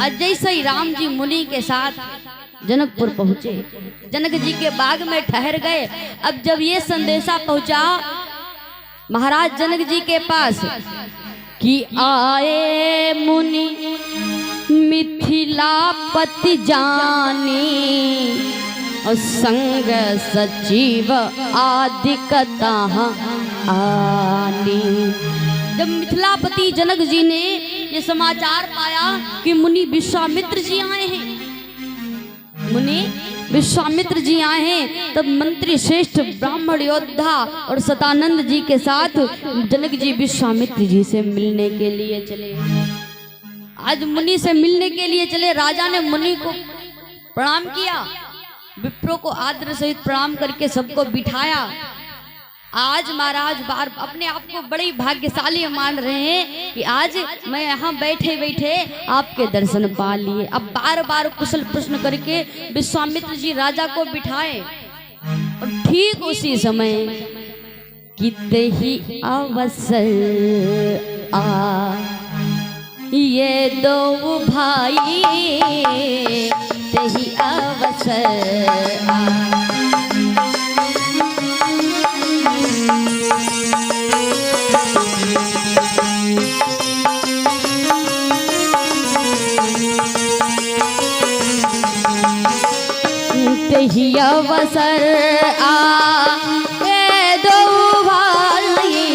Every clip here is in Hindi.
आज जैसे ही राम जी मुनि के साथ जनकपुर पहुंचे, जनक जी के बाग में ठहर गए। अब जब ये संदेशा पहुंचा महाराज जनक जी के पास कि आए मुनि मिथिलापति जानी और संग सचिव आदि कथा आनी। जब मिथिलापति जनक जी ने ये समाचार पाया कि मुनि विश्वामित्र जी आए हैं, मुनि विश्वामित्र जी आए हैं, तब मंत्री श्रेष्ठ ब्राह्मण योद्धा और सतानंद जी के साथ जनक जी विश्वामित्र जी से मिलने के लिए चले। आज मुनि से मिलने के लिए चले। राजा ने मुनि को प्रणाम किया, विप्रों को आदर सहित प्रणाम करके सबको बिठाया। आज महाराज बार अपने आप को बड़ी भाग्यशाली मान रहे हैं कि आज मैं यहाँ बैठे बैठे आपके दर्शन पा लिए। अब बार बार कुशल प्रश्न करके विश्वामित्र जी राजा को बिठाए और ठीक उसी समय कितने ही अवसर आ ये दो भाई तेही अवसर आ। तेही अवसर आ ये दो भाई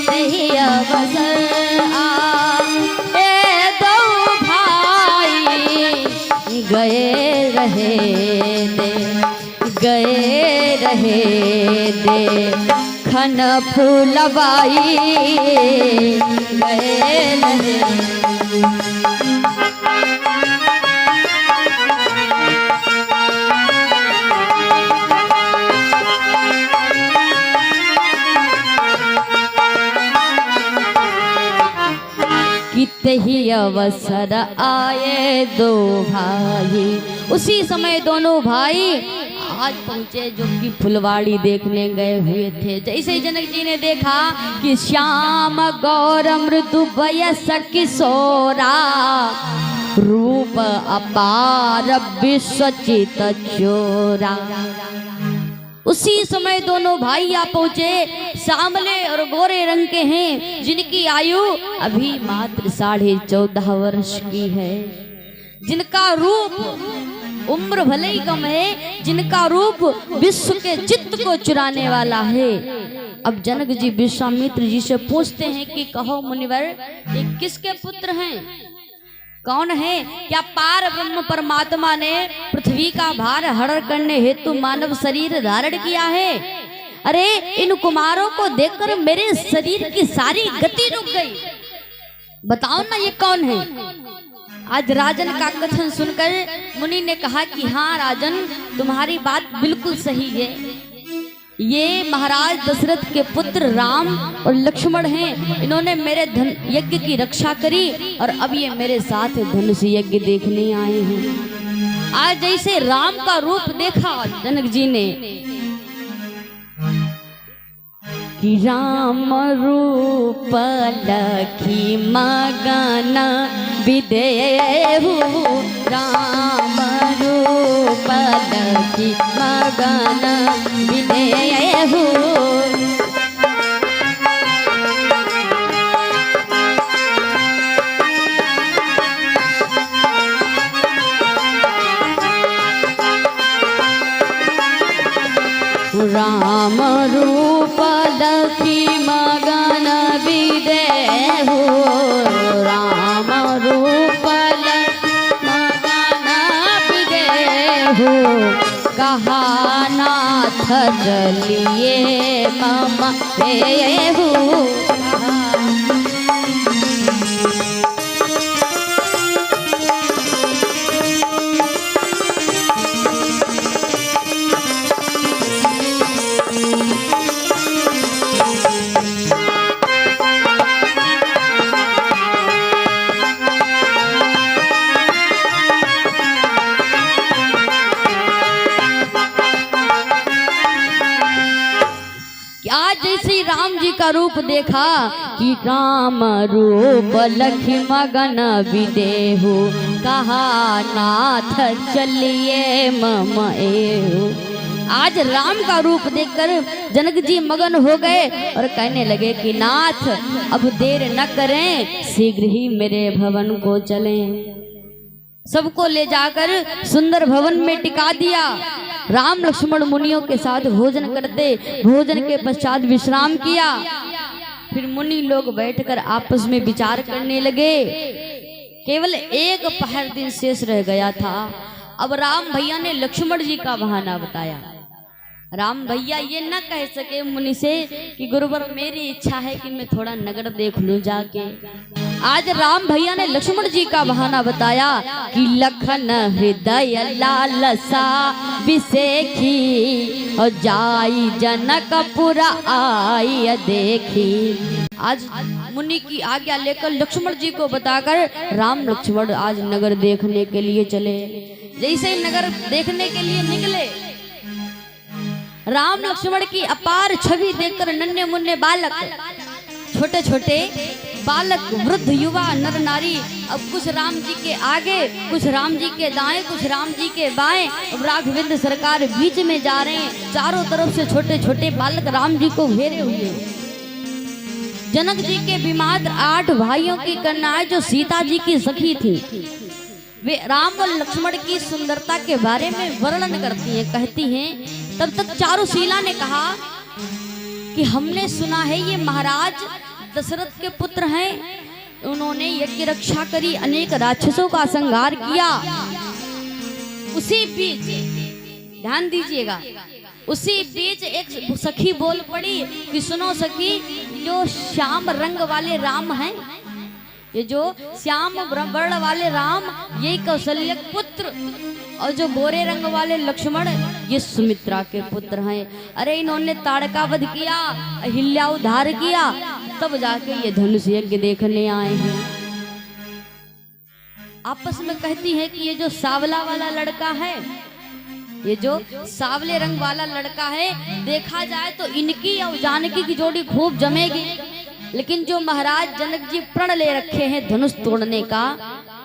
तेही अवसर आ ये दो भाई गए रहे दे खन फूलबाई गए रहे। कितने ही अवसर आए दो भाई। उसी समय दोनों भाई आज पहुंचे जो कि फुलवाड़ी देखने गए हुए थे। जैसे ही जनक जी ने देखा कि श्याम गौर मृदु वयस किशोरा रूप अपार विश्वचित चोरा, उसी समय दोनों भाई आ पहुंचे। सांवले और गोरे रंग के हैं, जिनकी आयु अभी मात्र 14.5 वर्ष की है, जिनका रूप उम्र भले ही कम है, जिनका रूप विश्व के चित्त को चुराने वाला है। अब जनक जी विश्वामित्र जी से पूछते हैं कि कहो मुनिवर, ये किसके पुत्र हैं, कौन है? क्या पार ब्रह्म परमात्मा ने पृथ्वी का भार हरण करने हेतु मानव शरीर धारण किया है? अरे इन कुमारों को देखकर मेरे शरीर की सारी गति रुक गई। बताओ ना ये कौन है? आज राजन का कथन सुनकर मुनि ने कहा कि हाँ राजन, तुम्हारी बात बिल्कुल सही है। ये महाराज दशरथ के पुत्र राम और लक्ष्मण हैं। इन्होंने मेरे धन यज्ञ की रक्षा करी और अब ये मेरे साथ धनुष यज्ञ देखने आए हैं। आज जैसे राम का रूप देखा जनक जी ने कि राम रूप लखी मगन विदेहु, राम रूप लखी मगन विदेहु। राम रूप लखी मगन विदेहु, राम रूप लखी मगन विदेहु। कहा नाथ जलिए मम देहु, राम जी का रूप देखा कि राम रूप लखी मगन विदेहु, कहा नाथ चलिए मम एहु। आज राम का रूप देखकर जनक जी मगन हो गए और कहने लगे कि नाथ अब देर न करें, शीघ्र ही मेरे भवन को चलें। सबको ले जाकर सुंदर भवन में टिका दिया। राम लक्ष्मण मुनियों के साथ भोजन करते, भोजन के पश्चात विश्राम किया। फिर मुनि लोग बैठकर आपस में विचार करने लगे। केवल एक पहर दिन शेष रह गया था। अब राम भैया ने लक्ष्मण जी का बहाना बताया। राम भैया ये न कह सके मुनि से कि गुरुवर मेरी इच्छा है कि मैं थोड़ा नगर देख लूं जाके। आज राम भैया ने लक्ष्मण जी का बहाना बताया कि लखन हृदय लालसा विसेखी, और जाई जनकपुर आई देखी। आज मुनि की आज्ञा लेकर लक्ष्मण जी को बताकर राम लक्ष्मण आज नगर देखने के लिए चले। जैसे ही नगर देखने के लिए निकले, राम लक्ष्मण की अपार छवि देखकर नन्हे मुन्ने बालक, छोटे छोटे बालक, वृद्ध, युवा, नर नारी, अब कुछ राम जी के आगे, कुछ राम जी के दाएं, कुछ राम जी के बाएं, अब राघवेंद्र सरकार बीच में जा रहे हैं। चारों तरफ से छोटे छोटे बालक राम जी को घेरे हुए। जनक जी के बीमार 8 भाइयों की कन्याएं जो सीता जी की सखी थी, वे राम और लक्ष्मण की सुंदरता के बारे में वर्णन करती हैं, कहती हैं। तब तक चारुशीला ने कहा कि हमने सुना है ये महाराज दशरथ के पुत्र हैं, उन्होंने यज्ञ रक्षा करी, अनेक राक्षसों का संहार किया। उसी बीच ध्यान दीजिएगा, उसी बीच एक सखी बोल पड़ी कि सुनो सखी, जो श्याम रंग वाले राम हैं, ये जो श्याम वर्ण वाले राम, ये कौशल्य पुत्र, और जो गोरे रंग वाले लक्ष्मण, ये सुमित्रा के पुत्र हैं। अरे इन्होंने ताड़का वध किया, अहिल्या उद्धार किया, तब जाके ये धनुष यज्ञ देखने आए हैं। आपस में कहती है कि ये जो सावला वाला लड़का है, ये जो सावले रंग वाला लड़का है, देखा जाए तो इनकी और जानकी की जोड़ी खूब जमेगी, लेकिन जो महाराज जनक जी प्रण ले रखे हैं धनुष तोड़ने का,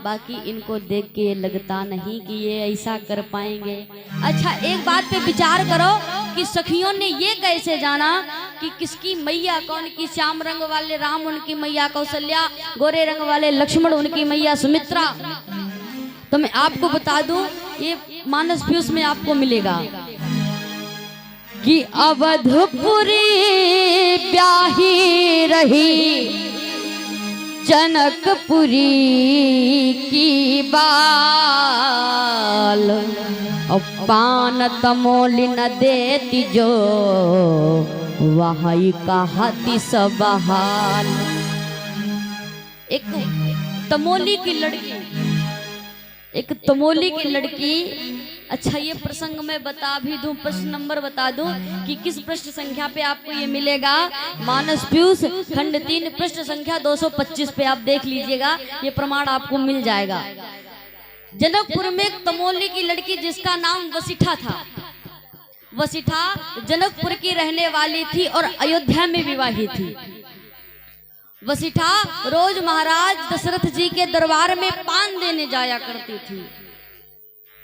बाकी इनको देख के लगता नहीं कि ये ऐसा कर पाएंगे। अच्छा एक बात पे विचार करो कि सखियों ने ये कैसे जाना कि किसकी मैया कौन की, श्याम रंग वाले राम उनकी मैया कौशल्या, गोरे रंग वाले लक्ष्मण उनकी मैया सुमित्रा। तो मैं आपको बता दूं, ये मानस पीयूष में आपको मिलेगा कि अवधपुरी ब्याही रही जनकपुरी की बाल, और पान तमोली न देती जो वही कहती सब हाल। एक तमोली की लड़की, एक तमोली की लड़की। अच्छा ये प्रसंग मैं बता भी दूं, प्रश्न नंबर बता दूं कि किस पृष्ठ संख्या पे आपको ये मिलेगा। मानस पीयूष खंड 3 पृष्ठ संख्या 225 पे आप देख लीजिएगा, ये प्रमाण आपको मिल जाएगा। जनकपुर में एक तमोली की लड़की जिसका नाम वसिठा था। वसिठा जनकपुर की रहने वाली थी और अयोध्या में विवाहित थी। वसिठा रोज महाराज दशरथ जी के दरबार में पान देने जाया करती थी,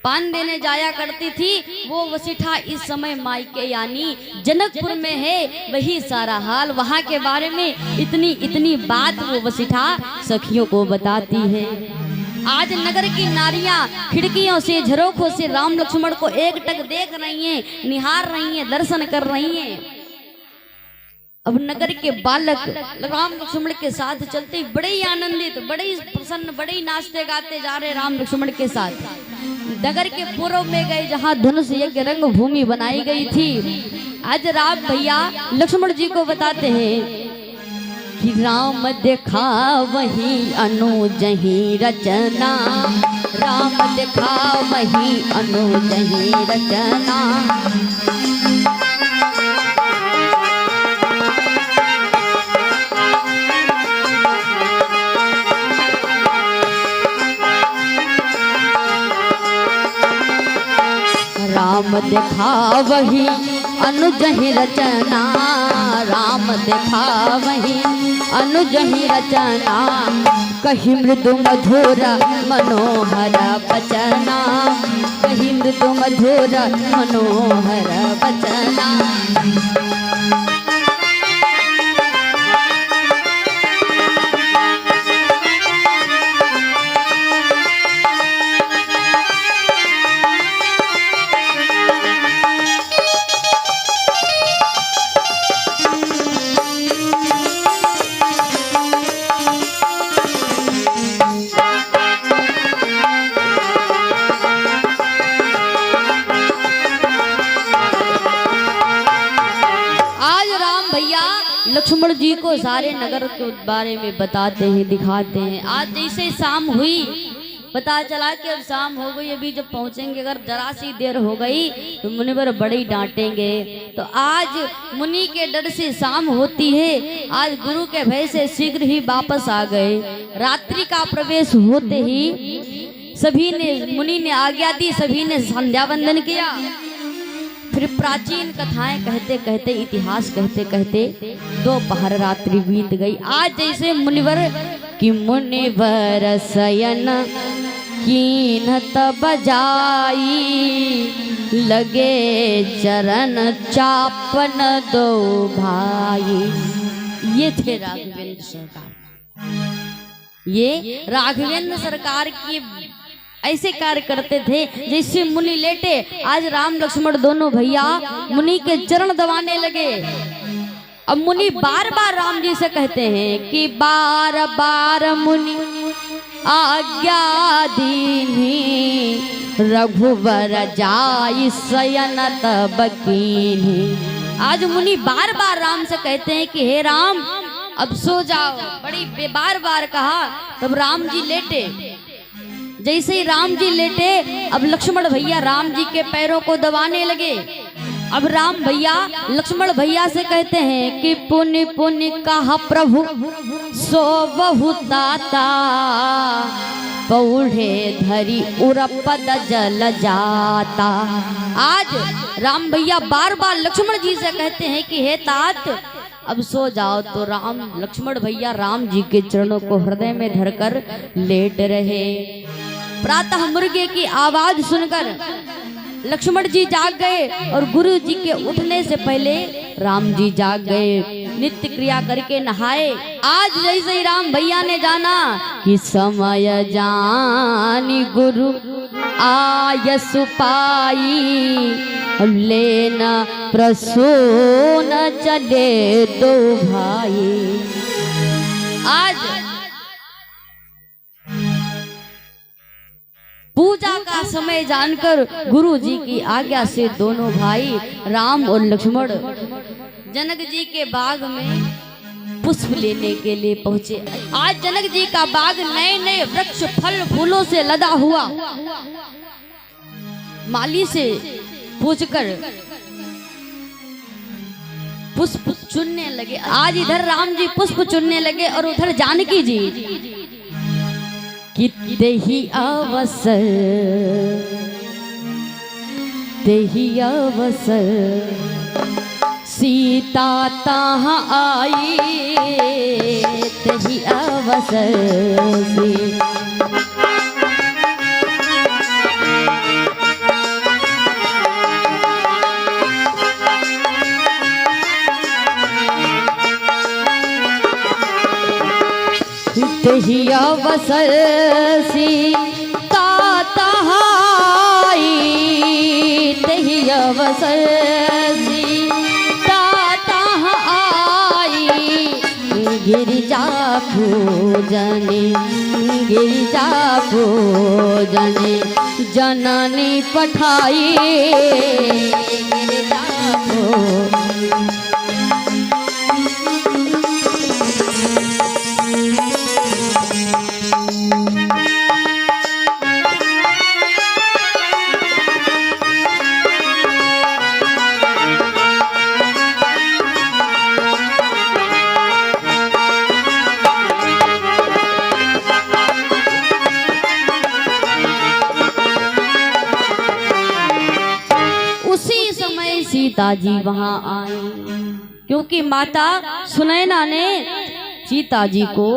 पान देने जाया करती थी। वो वसिठा इस समय मायके यानी जनकपुर में है, वही सारा हाल, वहां के बारे में इतनी बात वो वसिठा सखियों को बताती है। आज नगर की नारियां खिड़कियों से, झरोखों से राम लक्ष्मण को एकटक देख रही हैं, निहार रही हैं, दर्शन कर रही हैं। अब नगर के बालक राम लक्ष्मण के साथ चलते बड़े ही आनंदित, बड़े ही प्रसन्न, बड़े ही नाचते गाते जा रहे राम लक्ष्मण के साथ। नगर के पूर्व में गए जहाँ धनुष यज्ञ रंग भूमि बनाई गई थी। आज राम भैया लक्ष्मण जी को बताते हैं कि राम देखा वही अनुजही रचना, राम देखा वही अनुजही रचना। राम देखा वही अनुजहि रचना, राम देखा वही अनुज ही रचना कही मृदु मधुर मनोहर बचना कही मृदु मधुर मनोहर बचना। लक्ष्मण जी को सारे नगर के बारे में बताते हैं, दिखाते हैं। आज जैसे शाम हुई, पता चला कि अब शाम हो गई, अभी जब पहुंचेंगे अगर जरा सी देर हो गई तो मुनिवर बड़े ही डांटेंगे। तो आज मुनि के डर से शाम होती है, आज गुरु के भय से शीघ्र ही वापस आ गए। रात्रि का प्रवेश होते ही सभी ने, मुनि ने आज्ञा दी, सभी ने संध्या वंदन किया। फिर प्राचीन कथाएं कहते कहते, इतिहास कहते कहते दोपहर रात्रि बीत गई। आज जैसे मुनिवर कि मुनिवर शयन कीन्हत बजाई लगे चरण चापन दो भाई। ये थे राघवेंद्र सरकार। ये राघवेंद्र सरकार की ऐसे कार्य करते थे जैसे मुनि लेटे, आज राम लक्ष्मण दोनों भैया मुनि के चरण दबाने लगे। अब मुनि बार बार राम जी से कहते हैं कि बार बार मुनि आज्ञा दीनी रघुवर जाई शयन तब कीन्ही। आज मुनि बार बार राम से कहते हैं कि हे राम अब सो जाओ, बड़ी बार बार कहा। तब राम जी लेटे। जैसे ही राम जी लेटे, अब लक्ष्मण भैया राम जी के पैरों को दबाने लगे। अब राम भैया लक्ष्मण भैया से कहते हैं कि पुनि पुनि कहा प्रभु सो बहु ताता पौढ़े धरी उरपद जल जाता। आज राम भैया बार बार लक्ष्मण जी से कहते हैं कि हे तात अब सो जाओ। तो राम लक्ष्मण भैया राम जी के चरणों को हृदय में धरकर लेट रहे। प्रातः मुर्गे की आवाज सुनकर लक्ष्मण जी जाग गए और गुरु जी के उठने से पहले राम जी जाग गए, नित्य क्रिया करके नहाए। आज जैसे ही राम भैया ने जाना कि समय जानी गुरु आय सुपाई लेना प्रसून चले दो भाई। आज पूजा का समय जानकर गुरु जी की आज्ञा से दोनों भाई राम और लक्ष्मण जनक जी के बाग में पुष्प लेने के लिए पहुंचे। आज जनक जी का बाग नए नए वृक्ष फल फूलों से लदा हुआ। माली से पूछकर पुष्प चुनने लगे। आज इधर राम जी पुष्प चुनने लगे और उधर जानकी जी कितने ही अवसर सीता तहाँ आई तही अवसर से। तही अवसर सीता तहाँ आई तही अवसर सीता तहाँ आई गिरिजा पूजने जननी पठाई गिरिजा सीता जी वहां आई। क्योंकि माता सुनैना ने सीता जी को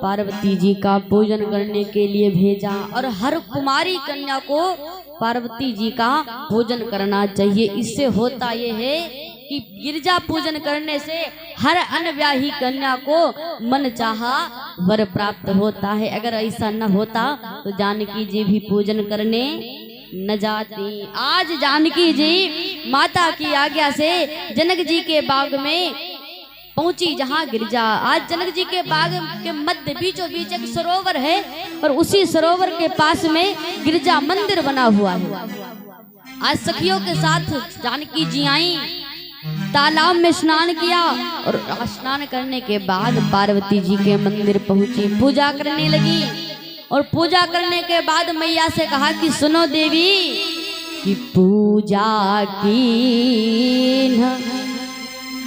पार्वती जी का पूजन करने के लिए भेजा और हर कुमारी कन्या को पार्वती जी का पूजन करना चाहिए। इससे होता यह है कि गिरजा पूजन करने से हर अनव्याही कन्या को मन चाहा वर प्राप्त होता है। अगर ऐसा न होता तो जानकी जी भी पूजन करने न जाती। आज जानकी जी माता की आज्ञा से जनक जी के बाग में पहुंची, जहां गिरजा। आज जनक जी के बाग के मध्य बीचों बीच एक सरोवर है और उसी सरोवर के पास में गिरजा मंदिर बना हुआ है। आज सखियों के साथ जानकी जी आई, तालाब में स्नान किया और स्नान करने के बाद पार्वती जी के मंदिर पहुंची, पूजा करने लगी। और पूजा करने के बाद मैया से कहा कि सुनो देवी कि पूजा की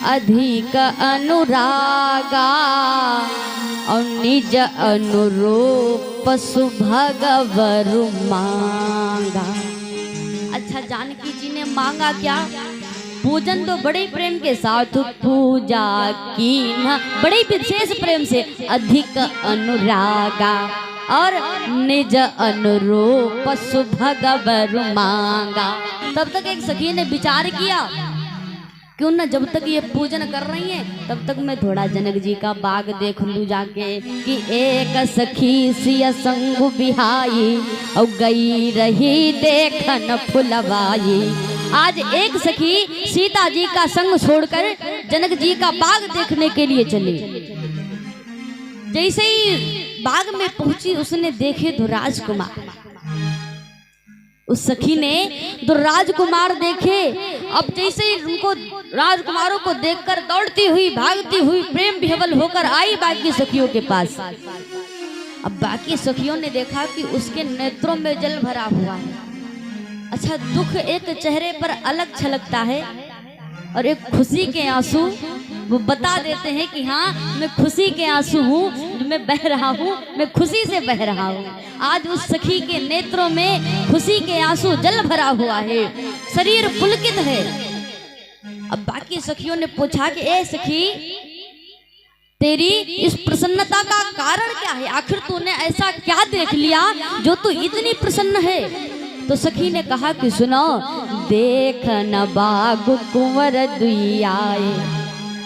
अधिक अनुरागा और निज अनुरूप सुभगवरु मांगा। अच्छा, जानकी जी ने मांगा क्या? पूजन तो बड़े प्रेम के साथ पूजा की न बड़े विशेष प्रेम से, अधिक अनुरागा और निज अनुरूप सुभगवरु मांगा। तब तक एक सखी ने विचार किया, क्यों ना जब तक ये पूजन कर रही हैं तब तक मैं थोड़ा जनक जी का बाग देख लूं जाके। कि एक सखी सिया संग बिहाई और गई रही देखन फुलवाई। आज एक सखी सीता जी का संग छोड़कर जनक जी का बाग देखने के लिए चली। जैसे ही बाग में पहुंची उसने देखे तो राजकुमार। उस सखी ने तो राजकुमार देखे। अब जैसे ही उनको राजकुमारों को देखकर दौड़ती हुई भागती हुई प्रेम विह्वल होकर आई बाकी सखियों के पास। अब बाकी सखियों ने देखा कि उसके नेत्रों में जल भरा हुआ है। अच्छा, दुख एक चेहरे पर अलग छलकता है और एक खुशी के आंसू वो बता देते हैं कि हाँ मैं खुशी के आंसू हूँ, मैं बह रहा हूँ, मैं खुशी से बह रहा हूँ। आज उस सखी के नेत्रों में खुशी के आंसू जल भरा हुआ है, शरीर पुलकित है। अब बाकी सखियों ने पूछा कि ए सखी, तेरी इस प्रसन्नता का कारण क्या है? आखिर तूने ऐसा क्या देख लिया जो तू इतनी प्रसन्न है? तो सखी ने कहा कि सुनो, देख न बाग कुंवर दुआए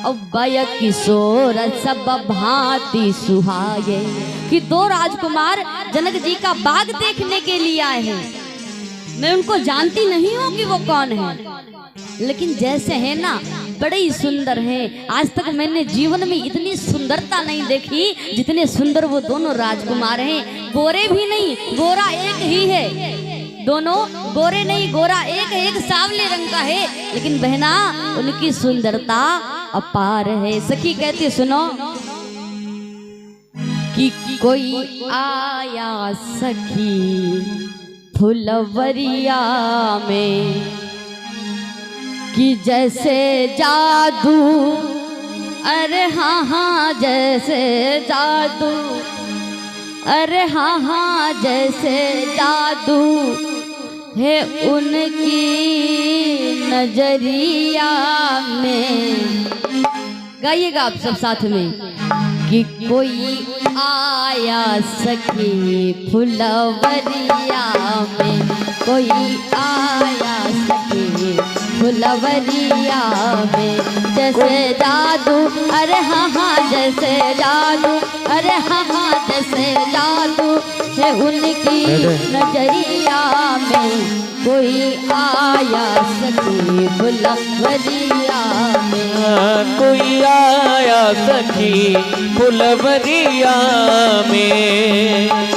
और बय किशोर सब भांति सुहाए। कि दो राजकुमार जनक जी का बाग देखने के लिए आए हैं। मैं उनको जानती नहीं हूँ कि वो कौन है, लेकिन जैसे है ना बड़े ही सुंदर हैं। आज तक मैंने जीवन में इतनी सुंदरता नहीं देखी जितने सुंदर वो दोनों राजकुमार हैं। गोरे भी नहीं, गोरा एक ही है। दोनों गोरे नहीं, गोरा एक सांवले रंग का है, लेकिन बहना उनकी सुंदरता अपार है। सखी कहती सुनो कि कोई आया सखी फुलवरिया में कि जैसे जादू, अरे हाँ हाँ जैसे जादू, अरे हाँ हाँ जैसे जादू है उनकी नजरिया में। गाइएगा आप सब साथ में कि कोई आया सखी फुलवरिया में, कोई आया सखी फुलवरिया में जैसे जादू, अरे हाँ हाँ जैसे जादू, अरे हाँ हाँ जैसे जादू है उनकी नजरिया में। कोई आया सखी फुलवरिया में, कोई आया सखी फुलवरिया में।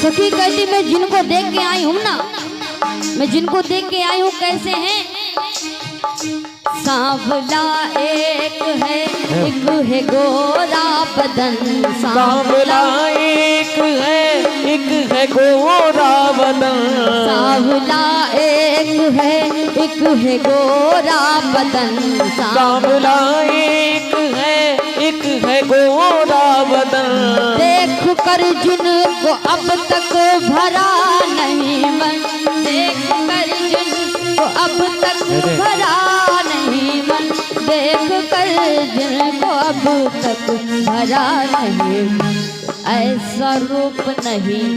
सखी कहती मैं जिनको देख के आई हूँ ना, मैं जिनको देख के आई हूँ कैसे हैं? सांवला एक है गोरा बदन। सांवला एक है गोरा बदन। सांवला एक है गोरा बदन। सांवला एक है गोरा बदन। देख कर जिनको अब तक भरा नहीं मन, देख कर जिनको अब तक भरा नहीं मन, देख कर जिनको अब तक भरा नहीं। ऐसा रूप नहीं,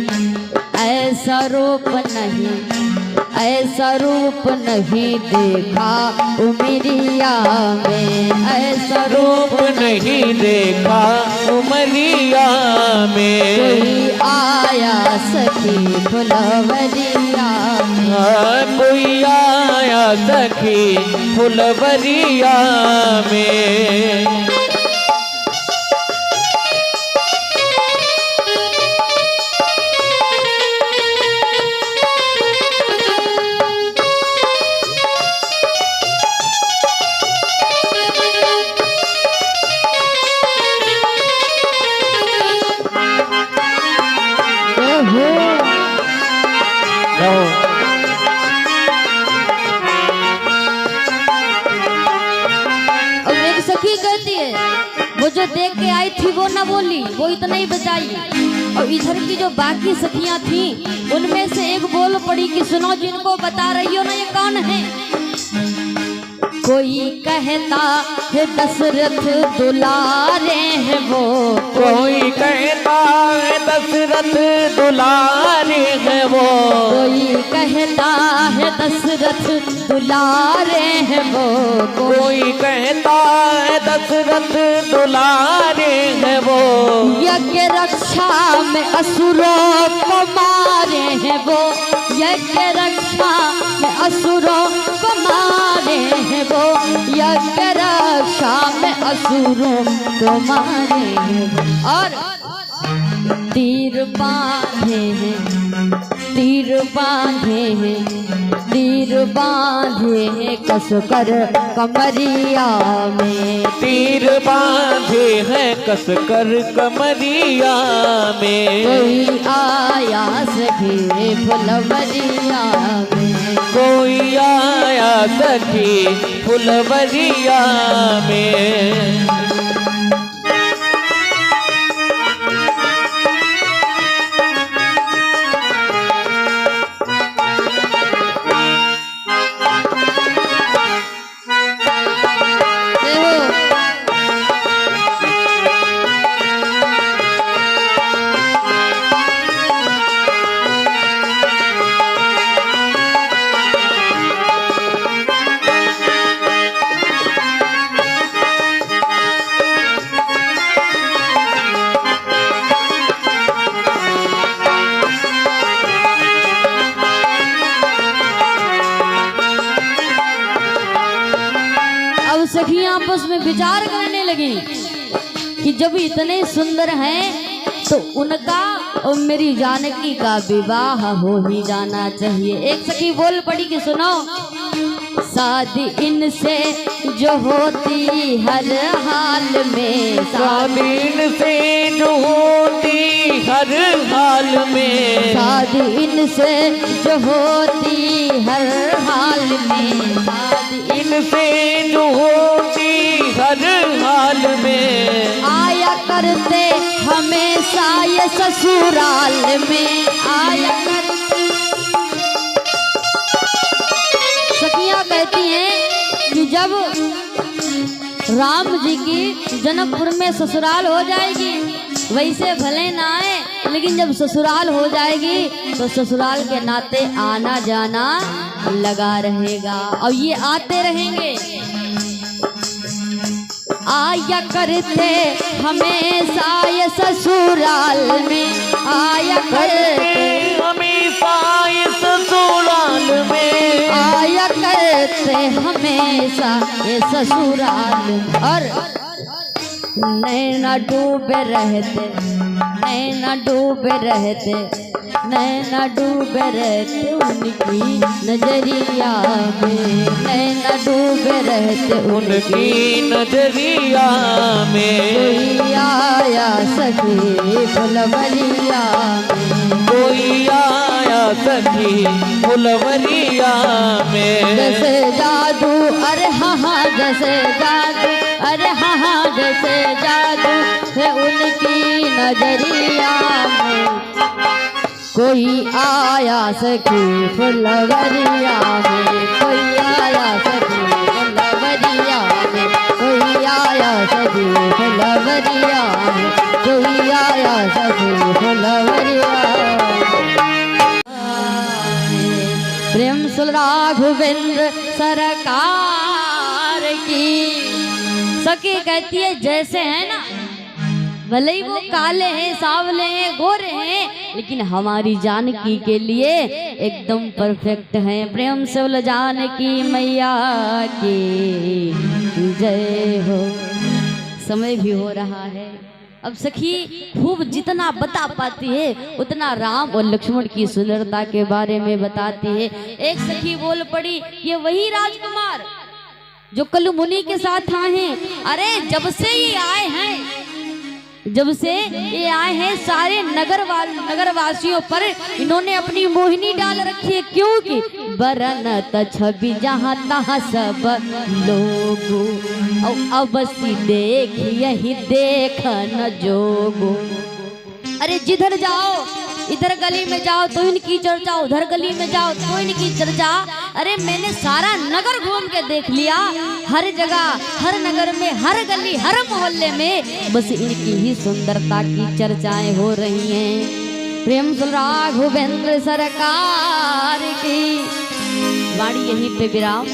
ऐसा रूप नहीं, ऐसा रूप नहीं देखा उमरिया में, ऐसा रूप नहीं देखा उमरिया में। कोई आया सखी फुलवरिया, कोई आया सखी फुलवरिया में। और एक सखी कहती है, वो जो देख के आई थी वो ना बोली, वो इतना ही बचाई। और इधर की जो बाकी सखियां थी उनमें से एक बोल पड़ी कि सुनो, जिनको बता रही हो ना ये कौन है। कोई कहता है दशरथ दुलारे हैं वो, कोई कहता है दशरथ दुलारे हैं वो। कोई कहता है दशरथ दुलारे हैं वो, कोई कहता है दशरथ दुलारे हैं वो। यज्ञ रक्षा में असुरों को मारे हैं वो, यज्ञ रक्षा में असुरों को मारे हैं वो, यज्ञ रक्षा में असुरों को मारे हैं। और तीर बांधे हैं, तीर बांधे हैं, तीर बांधे हैं कसकर कमरिया में, तीर बांधे हैं कसकर कमरिया में। कोई आया सखी फुलवरिया में, कोई आया सखी फुलवरिया में। सखियां आपस में विचार करने लगी कि जब इतने सुंदर हैं तो उनका और मेरी जानकी का विवाह हो ही जाना चाहिए। एक सखी बोल पड़ी कि सुनो, शादी इनसे जो होती हर हाल में, शादी इनसे जो होती हर हाल में, शादी इनसे जो होती हर हाल में, शादी इनसे जो होती हर हाल में। आया करते हमेशा ये ससुराल में, आया करते। सखियां कहती हैं कि जब राम जी की जनकपुर में ससुराल हो जाएगी, वैसे भले ना आए, लेकिन जब ससुराल हो जाएगी तो ससुराल के नाते आना जाना लगा रहेगा और ये आते रहेंगे। आया करते हमेशा ये ससुराल में, आया करते हमेशा ये ससुराल में, आया करते हमेशा ये ससुराल में। और नैना डूबे रहते, नैना डूबे रहते, नैना डूबे रहते उनकी नजरिया में, नैना डूबे रहते उनकी नजरिया में। कोई आया सखी फुलवरिया में, कोई आया सखी फुलवरिया में। जैसे जादू अरे हाँ हाँ जैसे जादू, अरे हाँ हाँ जैसे जादू है उनकी नजरिया में। कोई आया सखी फुलवरिया में, कोई आया सखी फुलवरिया में, कोई आया सखी फुलवरिया में, कोई आया सखी फुलवरिया में। प्रेम सुल राघवेंद्र सरकार की। सखी कहती है जैसे है ना, भले ही वो काले हैं, सावले हैं, गोरे हैं, लेकिन हमारी जानकी के लिए एकदम परफेक्ट हैं। प्रेम से बोल जानकी मैया की जय हो। समय भी हो रहा है, अब सखी खूब जितना बता पाती है उतना राम और लक्ष्मण की सुंदरता के बारे में बताती है। एक सखी बोल पड़ी, ये वही राजकुमार जो कल मुनि के साथ आए हैं। अरे जब से ये आए हैं, जब से ये आए हैं सारे नगरवासियों पर इन्होंने अपनी मोहिनी डाल रखी है। क्योंकि बरनत छवि जहाँ तहाँ सब लोगो, अब सी देख यही देख न जोगो। अरे जिधर जाओ, इधर गली में जाओ तो इनकी चर्चा, उधर गली में जाओ तो इनकी चर्चा। अरे मैंने सारा नगर घूम के देख लिया, हर जगह, हर नगर में, हर गली, हर मोहल्ले में बस इनकी ही सुंदरता की चर्चाएं हो रही हैं। प्रेम सुल राघवेंद्र सरकार की वाणी यहीं पे विराम।